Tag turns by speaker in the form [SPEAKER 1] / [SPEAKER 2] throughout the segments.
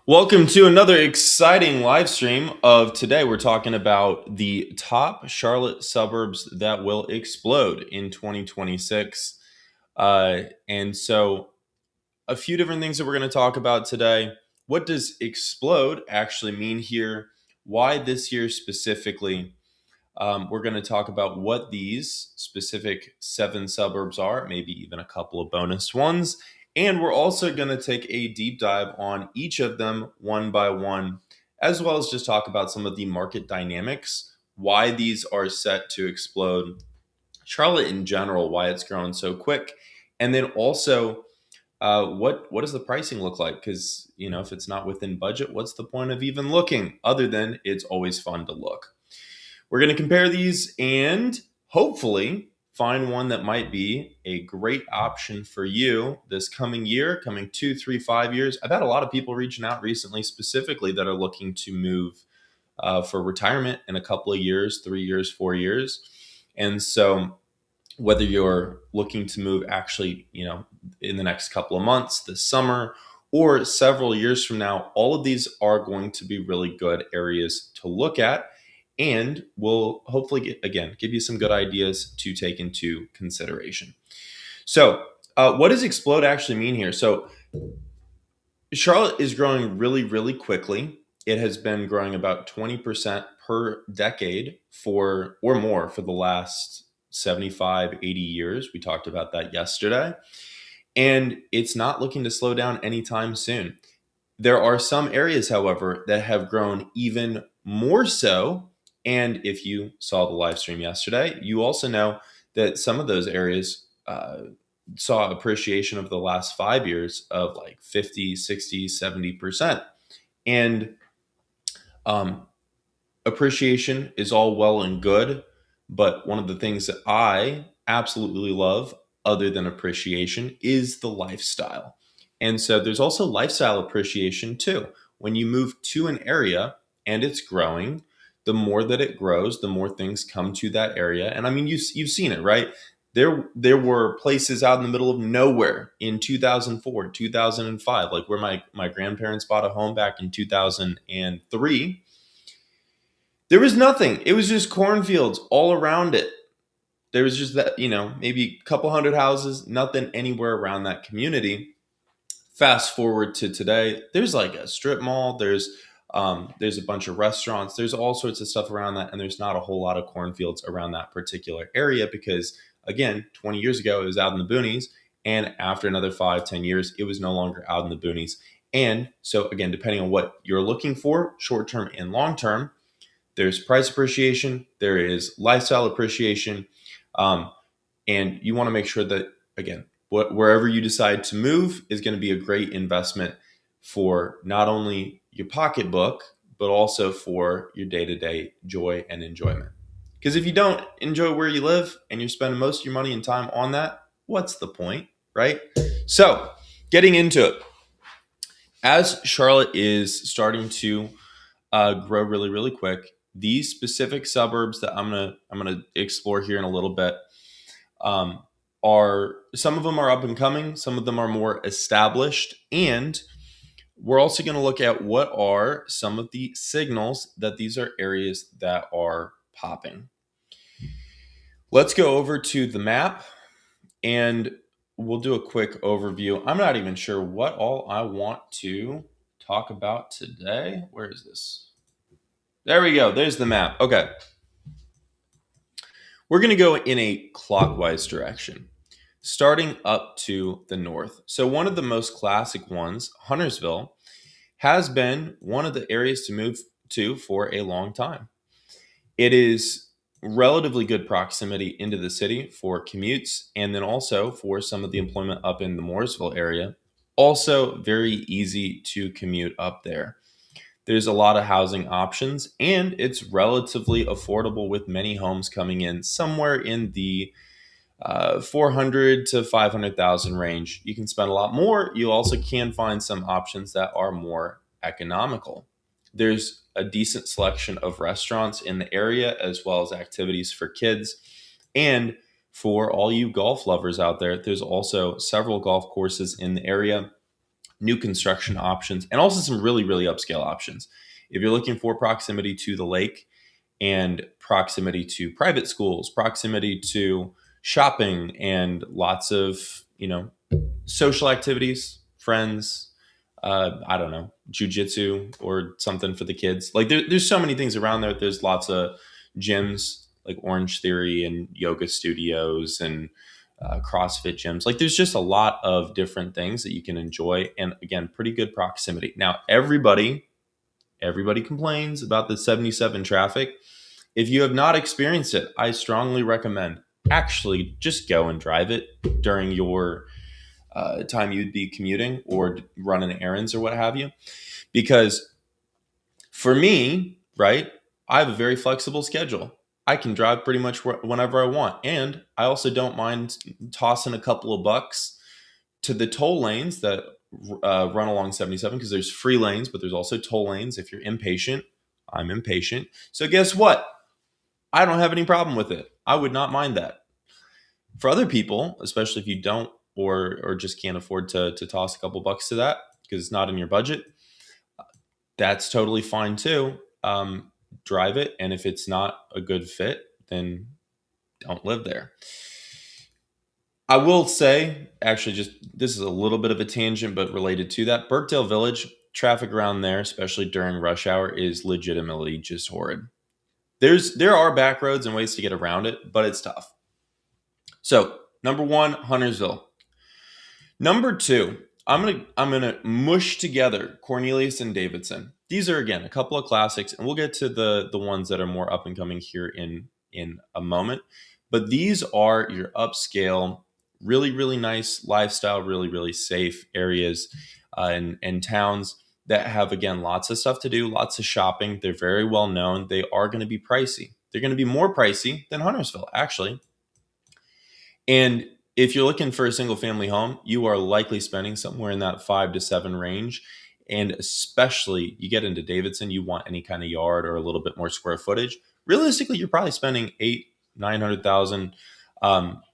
[SPEAKER 1] Welcome to another exciting live stream of today. We're talking about the top Charlotte suburbs that will explode in 2026. And so, a few different things that we're going to talk about today. What does explode actually mean here? Why this year specifically? We're going to talk about what these specific seven suburbs are, maybe even a couple of bonus ones. And we're also going to take a deep dive on each of them one by one, as well as just talk about some of the market dynamics, why these are set to explode, Charlotte in general, why it's growing so quick, and then also what does the pricing look like? Because if it's not within budget, what's the point of even looking? Other than it's always fun to look. We're going to compare these and hopefully find one that might be a great option for you this coming year, coming 2, 3, 5 years. I've had a lot of people reaching out recently, specifically that are looking to move for retirement in a couple of years, 3 years, 4 years. And so, whether you're looking to move actually, in the next couple of months, this summer, or several years from now, all of these are going to be really good areas to look at and will hopefully give you some good ideas to take into consideration. So, what does explode actually mean here? So, Charlotte is growing really, really quickly. It has been growing about 20% per decade for or more for the last 75, 80 years. We talked about that yesterday. And it's not looking to slow down anytime soon. There are some areas, however, that have grown even more so. And if you saw the live stream yesterday, you also know that some of those areas saw appreciation of the last 5 years of like 50, 60, 70%. And um, appreciation is all well and good. But one of the things that I absolutely love, other than appreciation, is the lifestyle. And so there's also lifestyle appreciation too. When you move to an area and it's growing, the more that it grows, the more things come to that area. And I mean, you've seen it, right? There were places out in the middle of nowhere in 2004, 2005, like where my grandparents bought a home back in 2003. There was nothing. It was just cornfields all around it. There was just that, maybe a couple hundred houses, nothing anywhere around that community. Fast forward to today, there's like a strip mall, there's a bunch of restaurants, there's all sorts of stuff around that, and there's not a whole lot of cornfields around that particular area because again, 20 years ago it was out in the boonies, and after another 5, 10 years, it was no longer out in the boonies. And so again, depending on what you're looking for, short term and long term, there's price appreciation, there is lifestyle appreciation, um, and you want to make sure that again, wherever you decide to move is going to be a great investment for not only your pocketbook but also for your day-to-day joy and enjoyment. Because if you don't enjoy where you live and you're spending most of your money and time on that, what's the point, right? So, getting into it, as Charlotte is starting to grow really, really quick, these specific suburbs that I'm gonna explore here in a little bit um, are some of them are up and coming, some of them are more established, and we're also going to look at what are some of the signals that these are areas that are popping. Let's go over to the map and we'll do a quick overview. I'm not even sure what all I want to talk about today. Where is this? There we go. There's the map. Okay. We're going to go in a clockwise direction, starting up to the north. So, one of the most classic ones, Huntersville, has been one of the areas to move to for a long time. It is relatively good proximity into the city for commutes and then also for some of the employment up in the Mooresville area. Also, very easy to commute up there. There's a lot of housing options and it's relatively affordable with many homes coming in somewhere in the 400 to 500,000 range. You can spend a lot more. You also can find some options that are more economical. There's a decent selection of restaurants in the area as well as activities for kids. And for all you golf lovers out there, there's also several golf courses in the area. new construction options, and also some really, really upscale options. If you're looking for proximity to the lake and proximity to private schools, proximity to shopping, and lots of, social activities, friends, I don't know, jujitsu or something for the kids. Like there's so many things around there. There's lots of gyms like Orange Theory and yoga studios and CrossFit gyms. Like there's just a lot of different things that you can enjoy. And again, pretty good proximity. Now, everybody complains about the 77 traffic. If you have not experienced it, I strongly recommend actually just go and drive it during your time you'd be commuting or running errands or what have you. Because for me, right, I have a very flexible schedule. I can drive pretty much whenever I want. And I also don't mind tossing a couple of bucks to the toll lanes that run along 77, because there's free lanes, but there's also toll lanes. If you're impatient, I'm impatient. So guess what? I don't have any problem with it. I would not mind that. For other people, especially if you don't or just can't afford to toss a couple bucks to that because it's not in your budget, that's totally fine too. Drive it, and if it's not a good fit, then don't live there. I will say, actually, just this is a little bit of a tangent, but related to that, Birkdale Village, traffic around there, especially during rush hour, is legitimately just horrid. There are back roads and ways to get around it, but it's tough. So, number one, Huntersville. Number two, I'm gonna mush together Cornelius and Davidson. These are again a couple of classics, and we'll get to the ones that are more up and coming here in a moment. But these are your upscale, really, really nice lifestyle, really, really safe areas and towns that have, again, lots of stuff to do, lots of shopping. They're very well known. They are going to be pricey. They're going to be more pricey than Huntersville, actually. And if you're looking for a single family home, you are likely spending somewhere in that 5 to 7 range. And especially you get into Davidson, you want any kind of yard or a little bit more square footage. Realistically, you're probably spending 900,000.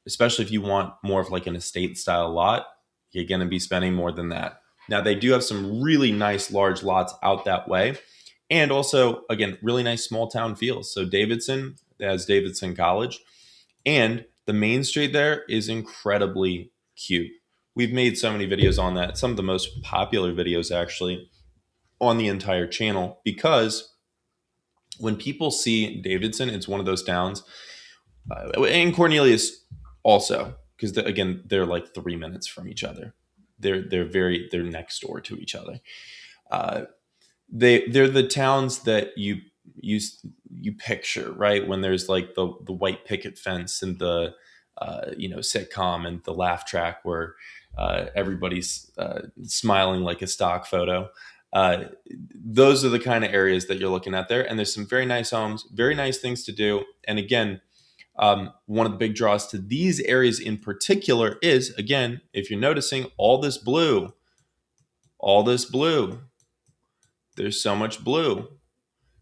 [SPEAKER 1] Especially if you want more of like an estate style lot, you're going to be spending more than that. Now they do have some really nice large lots out that way. And also, again, really nice small town feels. So Davidson has Davidson College, and the main street there is incredibly cute. We've made so many videos on that, some of the most popular videos actually on the entire channel, because when people see Davidson, it's one of those towns, and Cornelius also, because again, they're like 3 minutes from each other. They're next door to each other. Uh, they're the towns that you picture, right, when there's like the white picket fence and the sitcom and the laugh track where everybody's smiling like a stock photo. Those are the kind of areas that you're looking at there, and there's some very nice homes, very nice things to do. And again, one of the big draws to these areas in particular is, again, if you're noticing all this blue, there's so much blue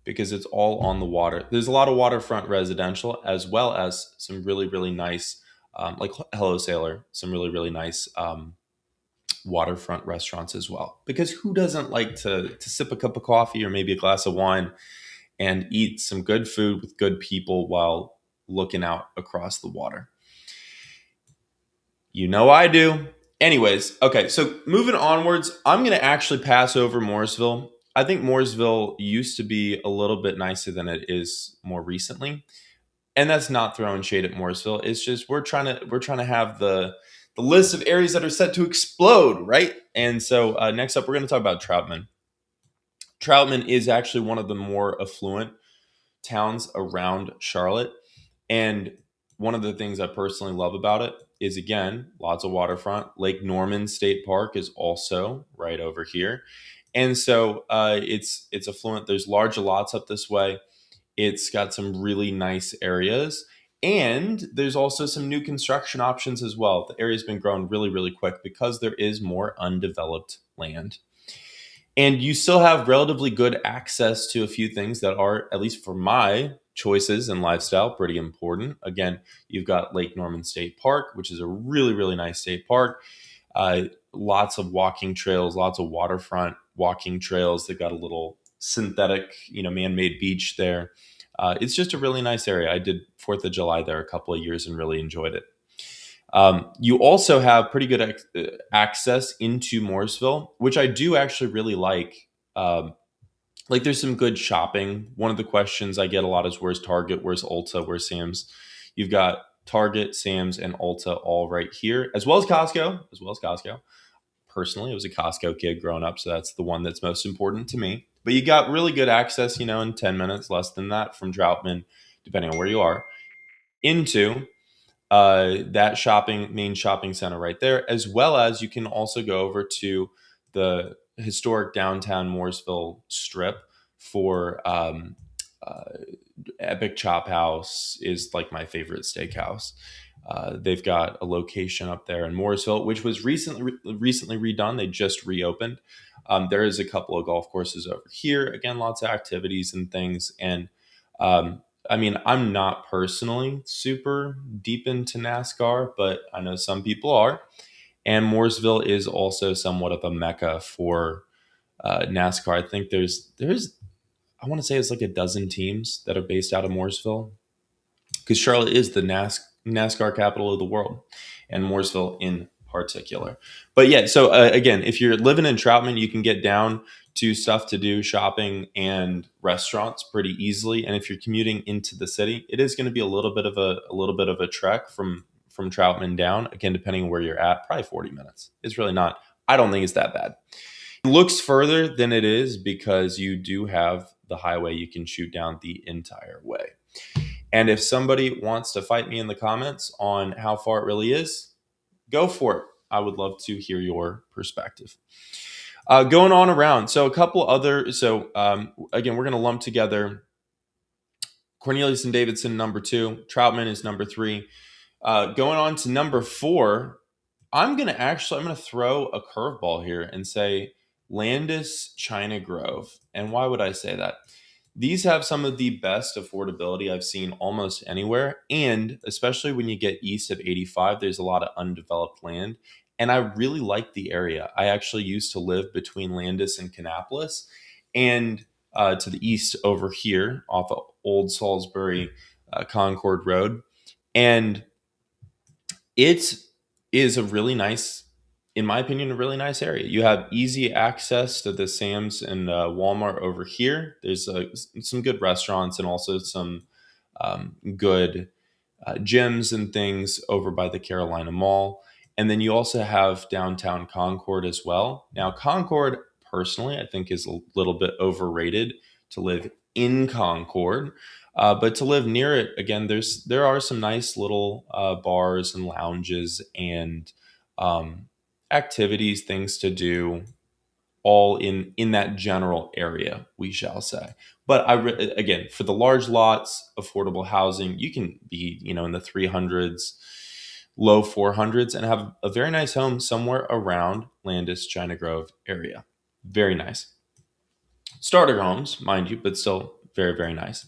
[SPEAKER 1] because it's all on the water. There's a lot of waterfront residential, as well as some really, really nice, like Hello Sailor, some really, really nice waterfront restaurants as well. Because who doesn't like to sip a cup of coffee or maybe a glass of wine and eat some good food with good people while looking out across the water? You know I do. Anyways, okay, so moving onwards, I'm going to actually pass over Morrisville. I think Mooresville used to be a little bit nicer than it is more recently, and that's not throwing shade at Mooresville. It's just we're trying to have the list of areas that are set to explode, right? And so next up, we're going to talk about Troutman. Troutman is actually one of the more affluent towns around Charlotte, and one of the things I personally love about it is, again, lots of waterfront. Lake Norman State Park is also right over here. And so it's affluent. There's large lots up this way. It's got some really nice areas. And there's also some new construction options as well. The area's been growing really, really quick because there is more undeveloped land. And you still have relatively good access to a few things that are, at least for my choices and lifestyle, pretty important. Again, you've got Lake Norman State Park, which is a really, really nice state park. lots of walking trails, lots of waterfront walking trails. They've got a little synthetic, man-made beach there. It's just a really nice area. I did 4th of July there a couple of years and really enjoyed it. You also have pretty good access into Mooresville, which I do actually really like. Like there's some good shopping. One of the questions I get a lot is where's Target, where's Ulta, where's Sam's? You've got Target, Sam's, and Ulta all right here, as well as Costco, Personally, I was a Costco kid growing up, so that's the one that's most important to me. But you got really good access, in 10 minutes, less than that, from Troutman, depending on where you are, into that main shopping center right there, as well as you can also go over to the historic downtown Mooresville strip for uh, Epic Chop House is like my favorite steakhouse. They've got a location up there in Mooresville, which was recently redone. They just reopened. There is a couple of golf courses over here. Again, lots of activities and things. And I mean, I'm not personally super deep into NASCAR, but I know some people are. And Mooresville is also somewhat of a mecca for NASCAR. I think I want to say it's like a dozen teams that are based out of Mooresville, because Charlotte is the NASCAR capital of the world, and Mooresville in particular. But yeah, so again, if you're living in Troutman, you can get down to stuff to do, shopping and restaurants pretty easily. And if you're commuting into the city, it is going to be a little bit of a trek from Troutman down. Again, depending on where you're at, probably 40 minutes. It's really not. I don't think it's that bad. It looks further than it is because you do have the highway you can shoot down the entire way. And if somebody wants to fight me in the comments on how far it really is, go for it. I would love to hear your perspective. Going on around. So again, we're going to lump together Cornelius and Davidson, number 2. Troutman is number 3. Going on to number 4, I'm going to throw a curveball here and say Landis China Grove. And why would I say that? These have some of the best affordability I've seen almost anywhere. And especially when you get east of 85, there's a lot of undeveloped land. And I really like the area. I actually used to live between Landis and Kannapolis, and to the east over here off of Old Salisbury Concord Road. And it is in my opinion, a really nice area. You have easy access to the Sam's and Walmart over here. There's some good restaurants and also some good gyms and things over by the Carolina Mall. And then you also have downtown Concord as well. Now, Concord, personally, I think is a little bit overrated to live in Concord. But to live near it, again, there are some nice little bars and lounges and activities, things to do, all in that general area, we shall say. But again, for the large lots, affordable housing, you can be in the 300s, low 400s, and have a very nice home somewhere around Landis, China Grove area. Very nice. Starter homes, mind you, but still very, very nice.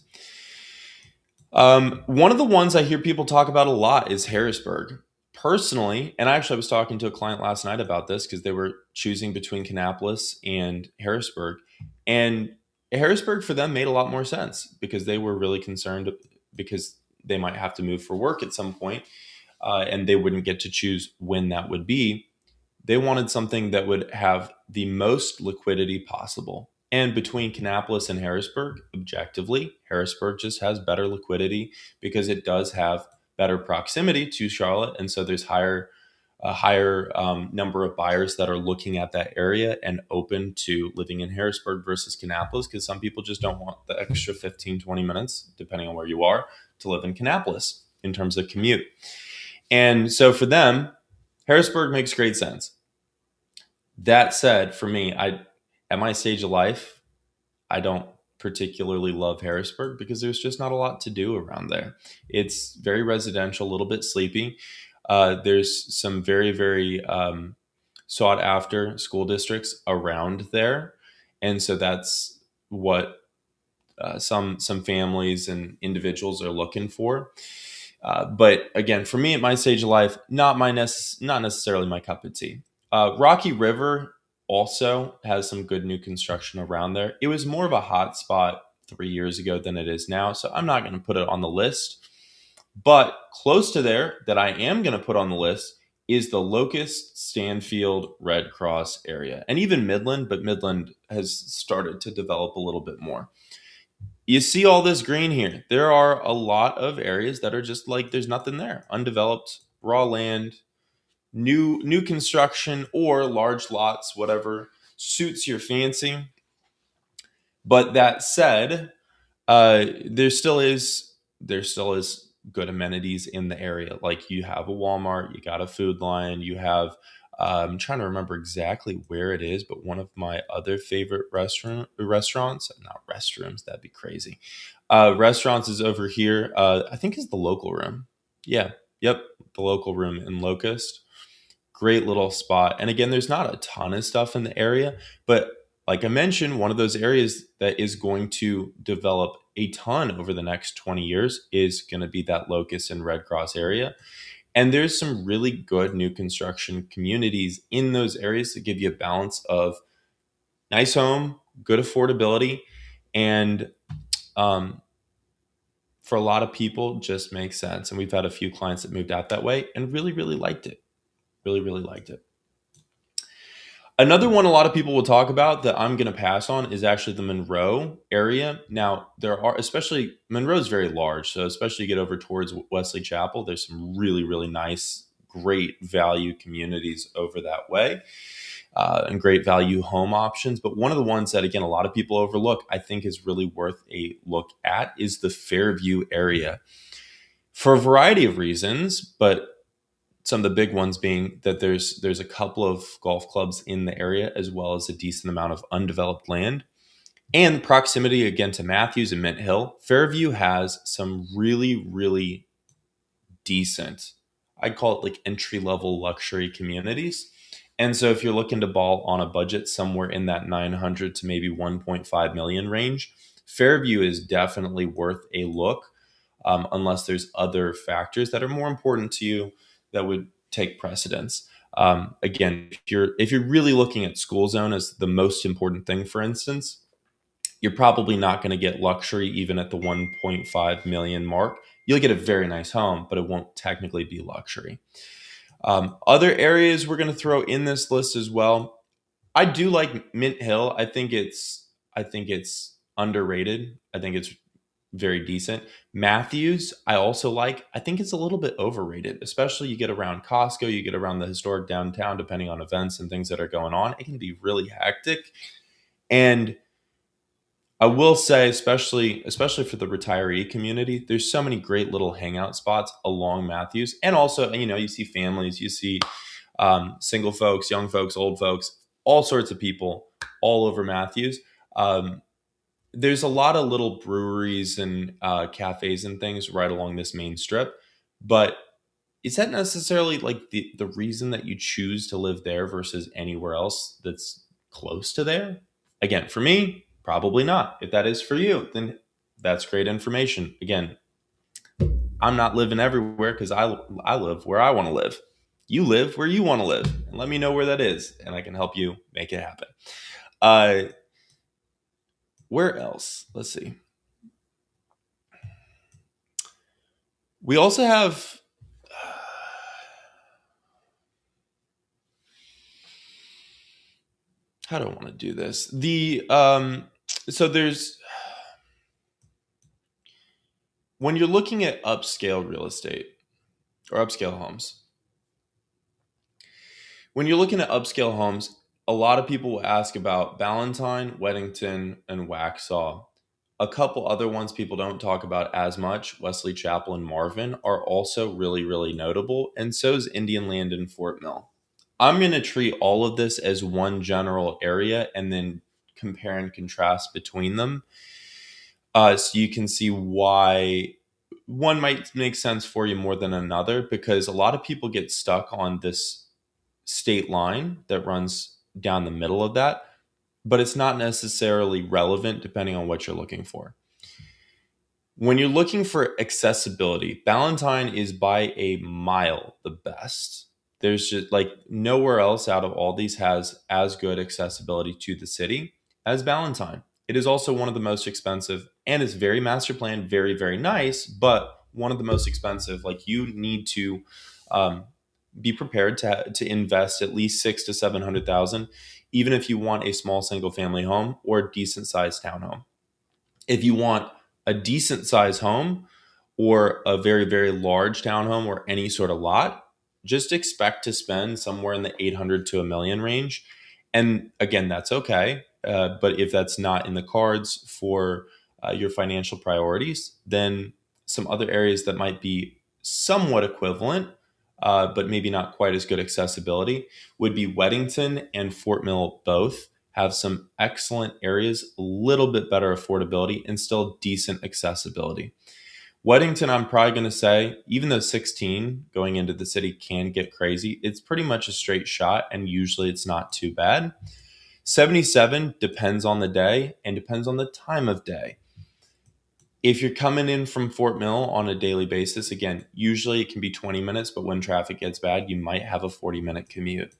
[SPEAKER 1] One of the ones I hear people talk about a lot is Harrisburg. Personally, and I was talking to a client last night about this because they were choosing between Kannapolis and Harrisburg. And Harrisburg for them made a lot more sense because they were really concerned because they might have to move for work at some point, and they wouldn't get to choose when that would be. They wanted something that would have the most liquidity possible. And between Kannapolis and Harrisburg, objectively, Harrisburg just has better liquidity because it does have better proximity to Charlotte. And so there's a higher number of buyers that are looking at that area and open to living in Harrisburg versus Kannapolis, because some people just don't want the extra 15, 20 minutes, depending on where you are, to live in Kannapolis in terms of commute. And so for them, Harrisburg makes great sense. That said, for me, at my stage of life, I don't particularly love Harrisburg because there's just not a lot to do around there. It's very residential, a little bit sleepy. There's some very, very sought after school districts around there. And so that's what some families and individuals are looking for. But again, for me at my stage of life, not necessarily my cup of tea. Rocky River also has some good new construction around there. It was more of a hot spot 3 years ago than it is now, so I'm not going to put it on the list. But close to there, that I am going to put on the list, is the Locust, Stanfield, Red Cross area, and even Midland, but Midland has started to develop a little bit more. You see all this green here. There are a lot of areas that are just like there's nothing there, undeveloped, raw land, new construction or large lots, whatever suits your fancy. But that said, there still is good amenities in the area. Like you have a Walmart, you got a Food Lion, you have. I'm trying to remember exactly where it is, but one of my other favorite restaurants, not restrooms, that'd be crazy. Restaurants is over here. I think is the Local Room. Yeah, yep, the Local Room in Locust. Great little spot. And again, there's not a ton of stuff in the area, but like I mentioned, one of those areas that is going to develop a ton over the next 20 years is going to be that Locust and Red Cross area. And there's some really good new construction communities in those areas that give you a balance of nice home, good affordability, and um, for a lot of people, just makes sense. And we've had a few clients that moved out that way and really, really liked it. Really, really liked it. Another one a lot of people will talk about that I'm going to pass on is actually the Monroe area. Now, there are, especially, Monroe is very large. So, especially you get over towards Wesley Chapel, there's some really, really nice, great value communities over that way and great value home options. But one of the ones that, again, a lot of people overlook, I think is really worth a look at is the Fairview area for a variety of reasons. But some of the big ones being that there's a couple of golf clubs in the area as well as a decent amount of undeveloped land and proximity again to Matthews and Mint Hill. Fairview has some really, really decent, I'd call it like entry level luxury communities. And so if you're looking to ball on a budget somewhere in that 900 to maybe 1.5 million range, Fairview is definitely worth a look, unless there's other factors that are more important to you that would take precedence. Again, if you're really looking at school zone as the most important thing, for instance, you're probably not going to get luxury even at the 1.5 million mark. You'll get a very nice home, but it won't technically be luxury. Other areas we're going to throw in this list as well. I do like Mint Hill. I think it's underrated. I think it's very decent. Matthews, I also like. I think it's a little bit overrated, especially you get around Costco, you get around the historic downtown, depending on events and things that are going on. It can be really hectic. And I will say, especially for the retiree community, there's so many great little hangout spots along Matthews, and also you see families, you see single folks, young folks, old folks, all sorts of people all over Matthews. Um, there's a lot of little breweries and cafes and things right along this main strip, but is that necessarily like the reason that you choose to live there versus anywhere else that's close to there? Again, for me, probably not. If that is for you, then that's great information. Again, I'm not living everywhere because I live where I want to live. You live where you want to live, and let me know where that is, and I can help you make it happen. Uh, where else? Let's see. We also have. How do I want to do this? So there's when you're looking at upscale real estate or upscale homes, when you're looking at upscale homes, a lot of people will ask about Ballantyne, Weddington, and Waxhaw. A couple other ones people don't talk about as much, Wesley Chapel and Marvin, are also really, really notable, and so is Indian Land and Fort Mill. I'm going to treat all of this as one general area and then compare and contrast between them, so you can see why one might make sense for you more than another, because a lot of people get stuck on this state line that runs down the middle of that, but it's not necessarily relevant depending on what you're looking for. When you're looking for accessibility, Ballantyne is by a mile the best. There's just like nowhere else out of all these has as good accessibility to the city as Valentine. It is also one of the most expensive and it's very master planned, very, very nice, but one of the most expensive. Like you need to um, be prepared to invest at least 6 to 700,000, even if you want a small single family home or a decent sized townhome. If you want a decent sized home or a very, very large townhome or any sort of lot, just expect to spend somewhere in the 800 to a million range. And again, that's okay. But if that's not in the cards for your financial priorities, then some other areas that might be somewhat equivalent, but maybe not quite as good accessibility, would be Weddington and Fort Mill both have some excellent areas, a little bit better affordability, and still decent accessibility. Weddington, I'm probably going to say, even though 16 going into the city can get crazy, it's pretty much a straight shot, and usually it's not too bad. 77 depends on the day and depends on the time of day. If you're coming in from Fort Mill on a daily basis, again, usually it can be 20 minutes, but when traffic gets bad, you might have a 40-minute commute.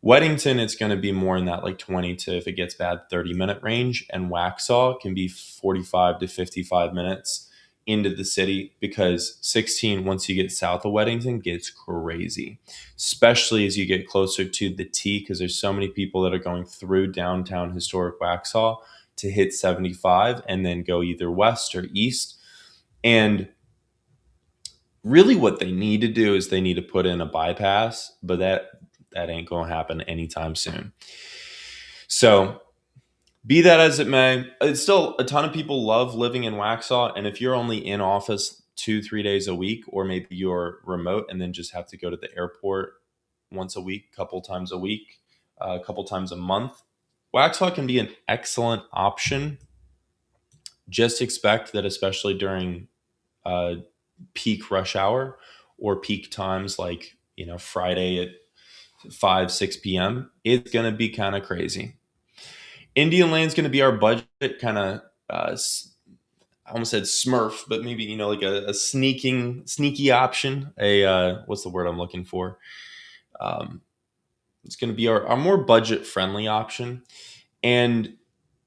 [SPEAKER 1] Weddington, it's going to be more in that like 20 to, if it gets bad, 30-minute range. And Waxhaw can be 45 to 55 minutes into the city because 16, once you get south of Weddington, gets crazy, especially as you get closer to the T because there's so many people that are going through downtown historic Waxhaw to hit 75 and then go either west or east. And really what they need to do is they need to put in a bypass, but that ain't going to happen anytime soon. So, be that as it may, it's still a ton of people love living in Waxhaw. And if you're only in office 2, 3 days a week, or maybe you're remote and then just have to go to the airport once a week, couple times a week, a couple times a month, Waxhaw can be an excellent option. Just expect that, especially during uh, peak rush hour or peak times like, Friday at 5, 6 p.m., it's going to be kind of crazy. Indian Land's going to be our budget kind of, I almost said Smurf, but maybe, like a sneaky option. What's the word I'm looking for? Um, it's going to be our more budget friendly option. And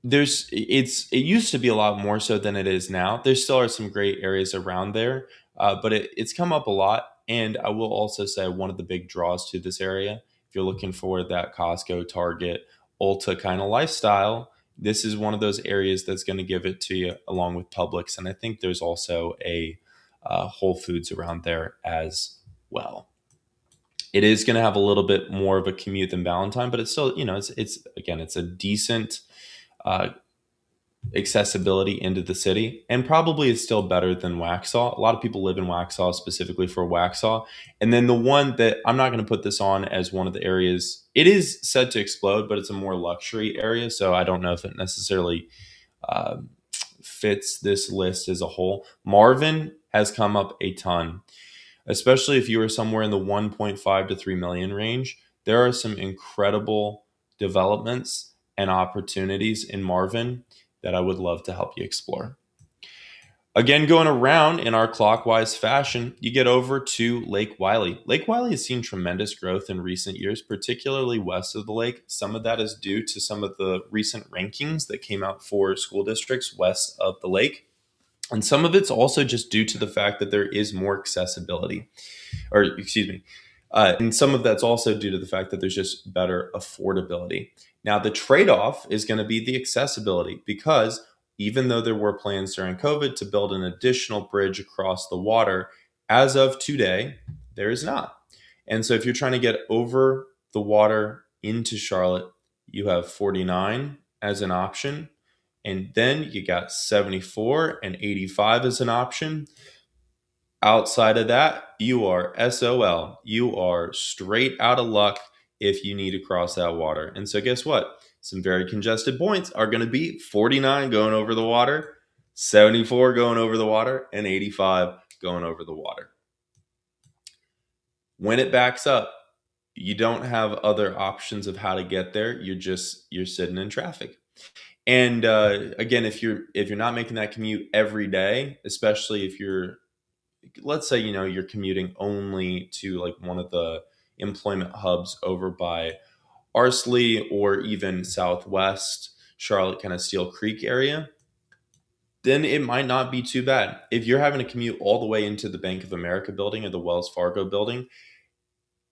[SPEAKER 1] it used to be a lot more so than it is now. There still are some great areas around there, but it's come up a lot. And I will also say one of the big draws to this area, if you're looking for that Costco, Target, Ulta kind of lifestyle, this is one of those areas that's going to give it to you along with Publix. And I think there's also a Whole Foods around there as well. It is going to have a little bit more of a commute than Valentine, but it's still, it's again, it's a decent uh, accessibility into the city, and probably is still better than Waxhaw. A lot of people live in Waxhaw specifically for Waxhaw. And then the one that I'm not going to put this on as one of the areas, it is said to explode, but it's a more luxury area. So I don't know if it necessarily uh, fits this list as a whole. Marvin has come up a ton, especially if you are somewhere in the 1.5 to 3 million range. There are some incredible developments and opportunities in Marvin that I would love to help you explore. Again, going around in our clockwise fashion, you get over to Lake Wylie. Lake Wylie has seen tremendous growth in recent years, particularly west of the lake. Some of that is due to some of the recent rankings that came out for school districts west of the lake. And some of it's also just due to the fact that there is more accessibility, or excuse me. And some of that's also due to the fact that there's just better affordability. Now, the trade off is going to be the accessibility because even though there were plans during COVID to build an additional bridge across the water, as of today, there is not. And so if you're trying to get over the water into Charlotte, you have 49 as an option. And then you got 74 and 85 as an option. Outside of that, you are SOL. You are straight out of luck if you need to cross that water. And so, guess what? Some very congested points are going to be 49 going over the water, 74 going over the water, and 85 going over the water. When it backs up, you don't have other options of how to get there. You're sitting in traffic. And again, if you're not making that commute every day, especially if you're, let's say, you're commuting only to like one of the employment hubs over by Arsley or even Southwest Charlotte, kind of Steel Creek area, then it might not be too bad. If you're having to commute all the way into the Bank of America building or the Wells Fargo building,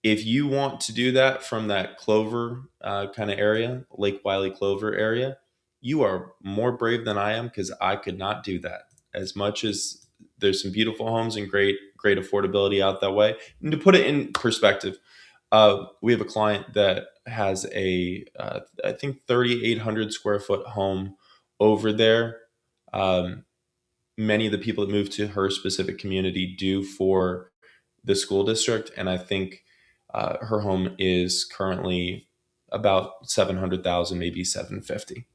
[SPEAKER 1] if you want to do that from that Clover kind of area, Lake Wiley Clover area, you are more brave than I am, because I could not do that. As much as there's some beautiful homes and great affordability out that way. And to put it in perspective, we have a client that has I think 3,800 square foot home over there. Um, Many of the people that move to her specific community do for the school district, and I think her home is currently about 700,000, maybe 750.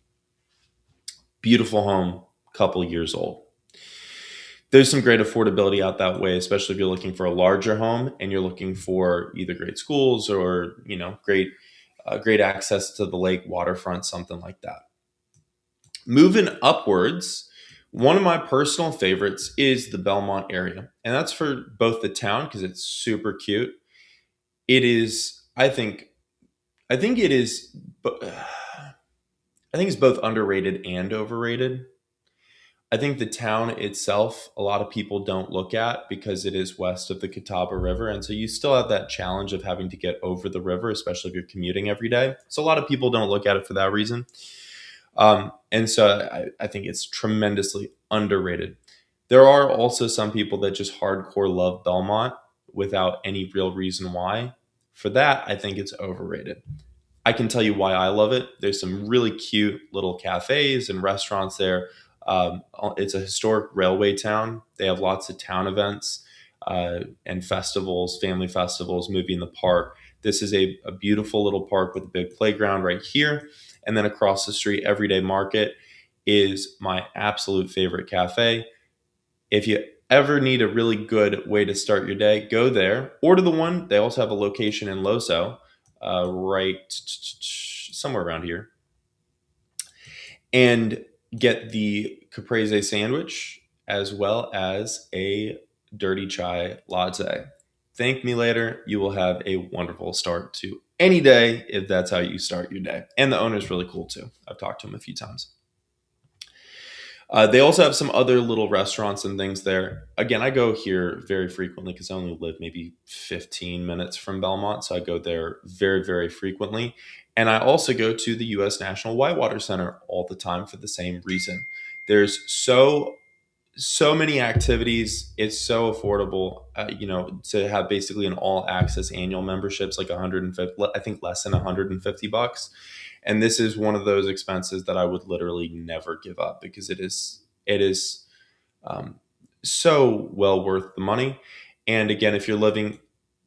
[SPEAKER 1] Beautiful home, couple years old. There's some great affordability out that way, especially if you're looking for a larger home and you're looking for either great schools or great access to the lake, waterfront, something like that. Moving upwards, one of my personal favorites is the Belmont area, and that's for both the town because it's super cute. It is, I think it is, I think it's both underrated and overrated. I think the town itself, a lot of people don't look at because it is west of the Catawba River. And so you still have that challenge of having to get over the river, especially if you're commuting every day. So a lot of people don't look at it for that reason. And so I think it's tremendously underrated. There are also some people that just hardcore love Belmont without any real reason why. For that, I think it's overrated. I can tell you why I love it. There's some really cute little cafes and restaurants there. It's a historic railway town. They have lots of town events and festivals, family festivals, movie in the park. This is a beautiful little park with a big playground right here. And then across the street, Everyday Market is my absolute favorite cafe. If you ever need a really good way to start your day, go there. Order the one. They also have a location in Loso, right somewhere around here, and get the caprese sandwich as well as a dirty chai latte. Thank me later. You will have a wonderful start to any day if that's how you start your day. And the owner's really cool too. I've talked to him a few times. They also have some other little restaurants and things there. Again, I go here very frequently because I only live maybe 15 minutes from Belmont. So I go there very frequently. And I also go to the U.S. National Whitewater Center all the time for the same reason. There's so many activities. It's so affordable, to have basically an all access annual memberships, like 150, I think less than $150. And this is one of those expenses that I would literally never give up because it is um, so well worth the money. And again, if you're living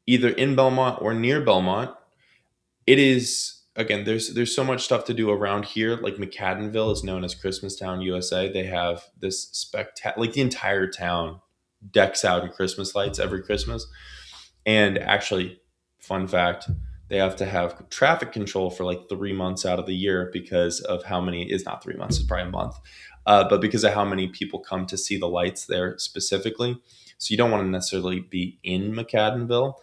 [SPEAKER 1] either in Belmont or near Belmont, it is, again, there's so much stuff to do around here. Like McAdenville is known as Christmastown, USA. They have this like the entire town decks out in Christmas lights every Christmas. And actually, fun fact, they have to have traffic control for like 3 months out of the year because of how many, it's not 3 months, it's probably a month, but because of how many people come to see the lights there specifically. So you don't want to necessarily be in McAdenville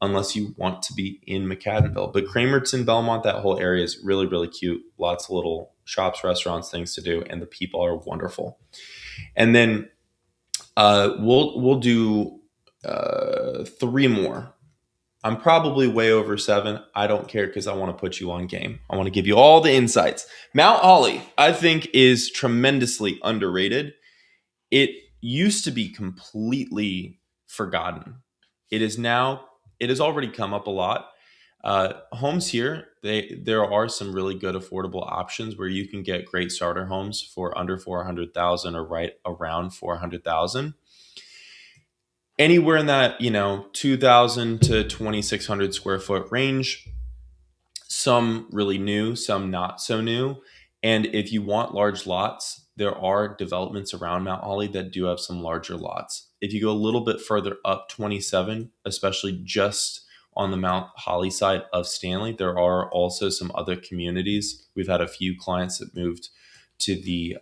[SPEAKER 1] unless you want to be in McAdenville. But Cramerton, Belmont, that whole area is really cute. Lots of little shops, restaurants, things to do, and the people are wonderful. And then we'll do three more. I'm probably way over seven. I don't care because I want to put you on game. I want to give you all the insights. Mount Holly, I think, is tremendously underrated. It used to be completely forgotten. It is now, it has already come up a lot. Homes here, there are some really good affordable options where you can get great starter homes for under 400,000 or right around 400,000. Anywhere in that 2,000 to 2,600 square foot range. Some really new, some not so new. And if you want large lots, there are developments around Mount Holly that do have some larger lots. If you go a little bit further up 27, especially just on the Mount Holly side of Stanley, there are also some other communities. We've had a few clients that moved to the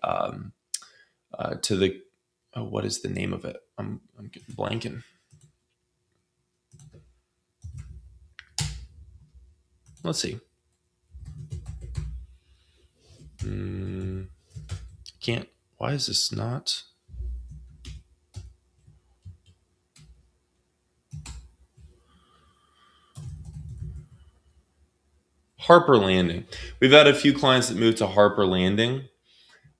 [SPEAKER 1] oh, what is the name of it? I'm getting blanking. Let's see. Mm, can't. Why is this not? Harper Landing. We've had a few clients that moved to Harper Landing,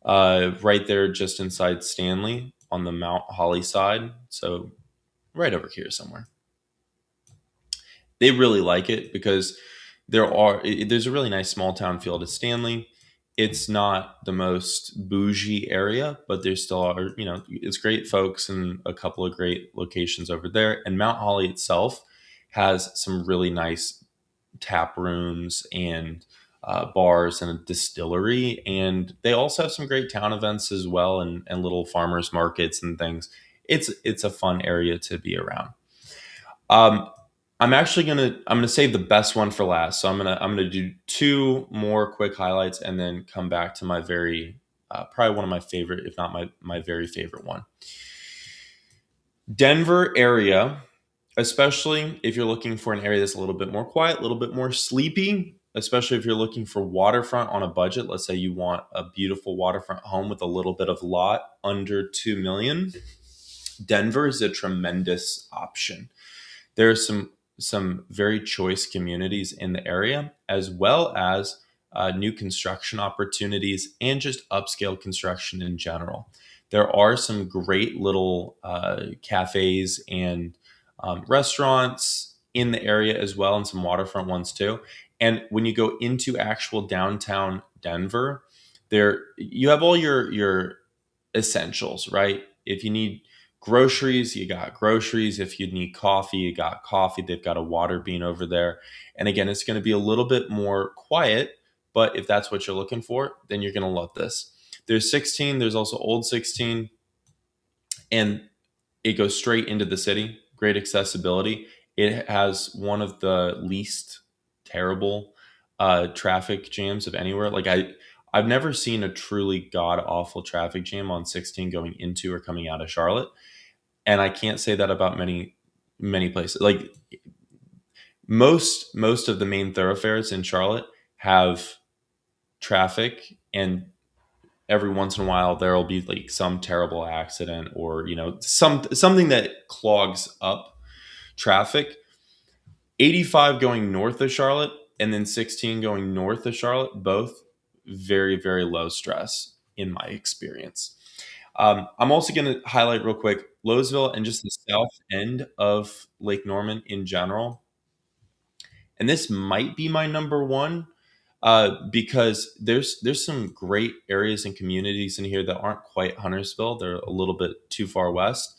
[SPEAKER 1] right there just inside Stanley on the Mount Holly side. So right over here somewhere. They really like it because there's a really nice small town feel to Stanley. It's not the most bougie area, but there still are, it's great folks and a couple of great locations over there. And Mount Holly itself has some really nice tap rooms and bars and a distillery. And they also have some great town events as well, and little farmers markets and things. It's a fun area to be around. Um, I'm gonna save the best one for last. So I'm gonna do two more quick highlights and then come back to my very probably one of my favorite, if not my very favorite one. Denver area, especially if you're looking for an area that's a little bit more quiet, a little bit more sleepy, especially if you're looking for waterfront on a budget. Let's say you want a beautiful waterfront home with a little bit of lot under 2 million. Denver is a tremendous option. There are some very choice communities in the area, as well as new construction opportunities and just upscale construction in general. There are some great little cafes and restaurants in the area as well, and some waterfront ones too. And when you go into actual downtown Denver, there you have all your essentials, right? If you need groceries, you got groceries. If you need coffee, you got coffee. They've got a water bean over there. And again, it's going to be a little bit more quiet, but if that's what you're looking for, then you're going to love this. There's 16, there's also Old 16, and it goes straight into the city. Great accessibility. It has one of the least terrible traffic jams of anywhere. I've never seen a truly god awful traffic jam on 16 going into or coming out of Charlotte, and I can't say that about many places. Like most of the main thoroughfares in Charlotte have traffic, and every once in a while there'll be like some terrible accident or something that clogs up traffic. 85 going north of Charlotte and then 16 going north of Charlotte, both very, very low stress in my experience. I'm also going to highlight real quick Lowesville and just the south end of Lake Norman in general. And this might be my number one because there's some great areas and communities in here that aren't quite Huntersville. They're a little bit too far west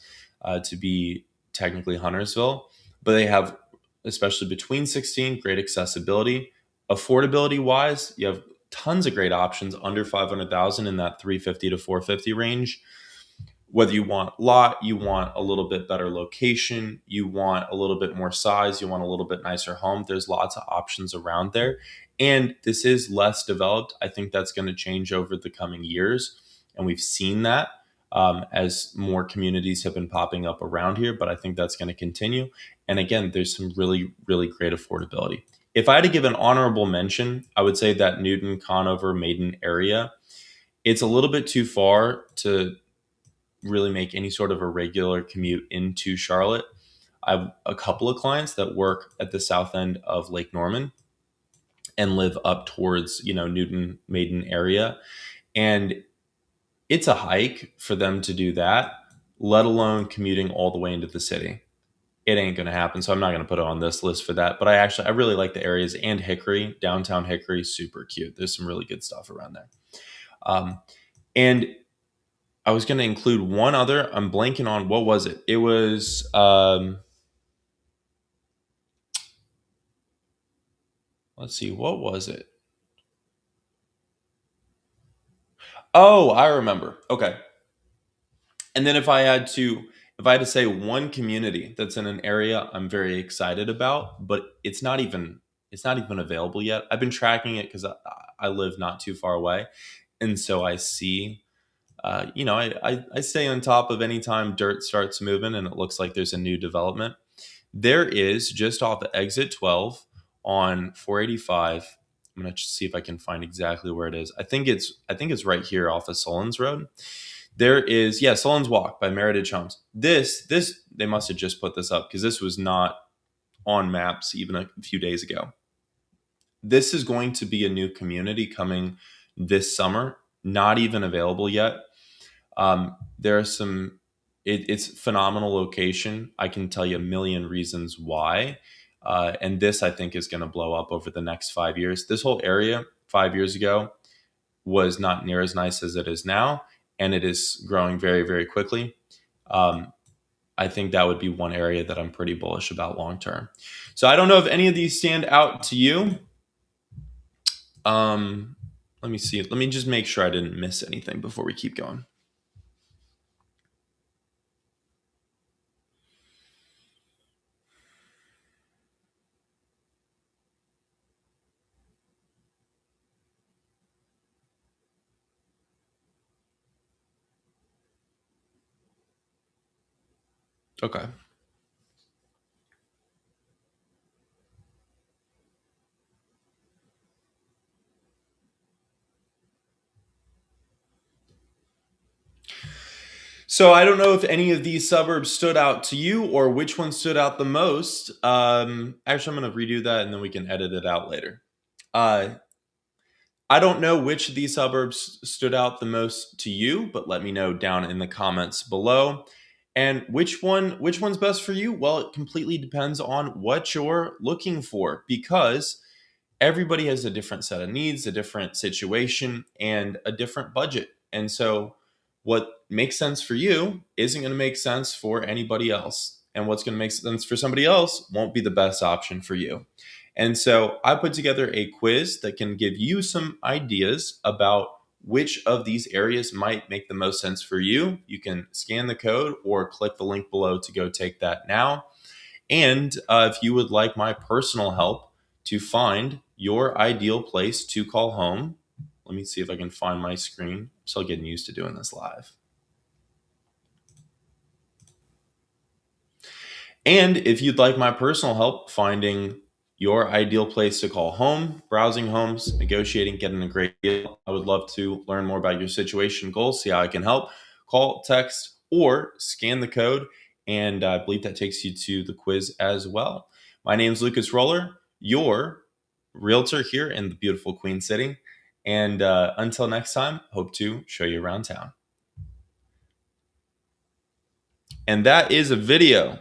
[SPEAKER 1] to be technically Huntersville, but they have, especially between 16, great accessibility. Affordability wise, you have tons of great options under 500,000 in that 350 to 450 range. Whether you want lot, you want a little bit better location, you want a little bit more size, you want a little bit nicer home, there's lots of options around there. And this is less developed. I think that's going to change over the coming years. And we've seen that as more communities have been popping up around here, but I think that's going to continue. And again, there's some really, really great affordability. If I had to give an honorable mention, I would say that Newton, Conover, Maiden area, it's a little bit too far to really make any sort of a regular commute into Charlotte. I have a couple of clients that work at the south end of Lake Norman and live up towards, Newton, Maiden area. And it's a hike for them to do that, let alone commuting all the way into the city. It ain't going to happen. So I'm not going to put it on this list for that. But I really like the areas, and Hickory, downtown Hickory, super cute. There's some really good stuff around there. And I was going to include one other. I'm blanking on what was it. It was let's see, what was it? Oh, I remember. Okay. And then if I had to say one community that's in an area I'm very excited about, but it's not even available yet. I've been tracking it because I live not too far away, and so I see. I stay on top of any time dirt starts moving and it looks like there's a new development. There is just off of exit 12 on 485. I'm gonna see if I can find exactly where it is. I think it's right here off of Solon's Road. There is, yeah, Solon's Walk by Meritage Homes. This they must have just put this up because this was not on maps even a few days ago. This is going to be a new community coming this summer, not even available yet. There are some, it's phenomenal location. I can tell you a million reasons why. And this, I think, is going to blow up over the next 5 years. This whole area 5 years ago was not near as nice as it is now, and it is growing very, very quickly. Um, I think that would be one area that I'm pretty bullish about long term. So I don't know if any of these stand out to you. Um, Let me see. Let me just make sure I didn't miss anything before we keep going. Okay. So I don't know if any of these suburbs stood out to you or which one stood out the most. Actually, I'm going to redo that and then we can edit it out later. Uh, I don't know which of these suburbs stood out the most to you, but let me know down in the comments below. And which one's best for you? Well, it completely depends on what you're looking for because everybody has a different set of needs, a different situation, and a different budget. And so, what makes sense for you isn't going to make sense for anybody else. And what's going to make sense for somebody else won't be the best option for you. And so, I put together a quiz that can give you some ideas about which of these areas might make the most sense for you. You can scan the code or click the link below to go take that now. And if you would like my personal help to find your ideal place to call home, let me see if I can find my screen. I'm still getting used to doing this live. And if you'd like my personal help finding your ideal place to call home, browsing homes, negotiating, getting a great deal, I would love to learn more about your situation, goals, see how I can help. Call, text, or scan the code. And I believe that takes you to the quiz as well. My name is Lucas Roller, your realtor here in the beautiful Queen City. And until next time, hope to show you around town. And that is a video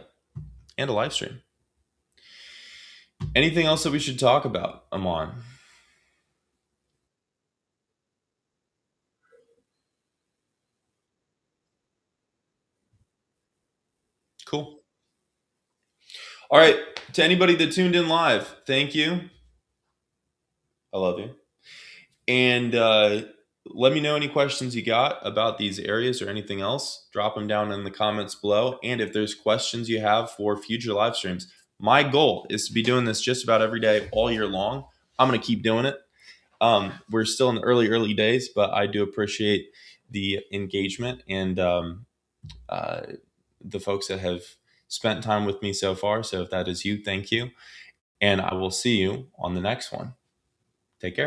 [SPEAKER 1] and a live stream. Anything else that we should talk about, Amon? Cool. All right. To anybody that tuned in live, thank you. I love you. And let me know any questions you got about these areas or anything else. Drop them down in the comments below. And if there's questions you have for future live streams, my goal is to be doing this just about every day, all year long. I'm going to keep doing it. We're still in the early days, but I do appreciate the engagement and uh, the folks that have spent time with me so far. So if that is you, thank you. And I will see you on the next one. Take care.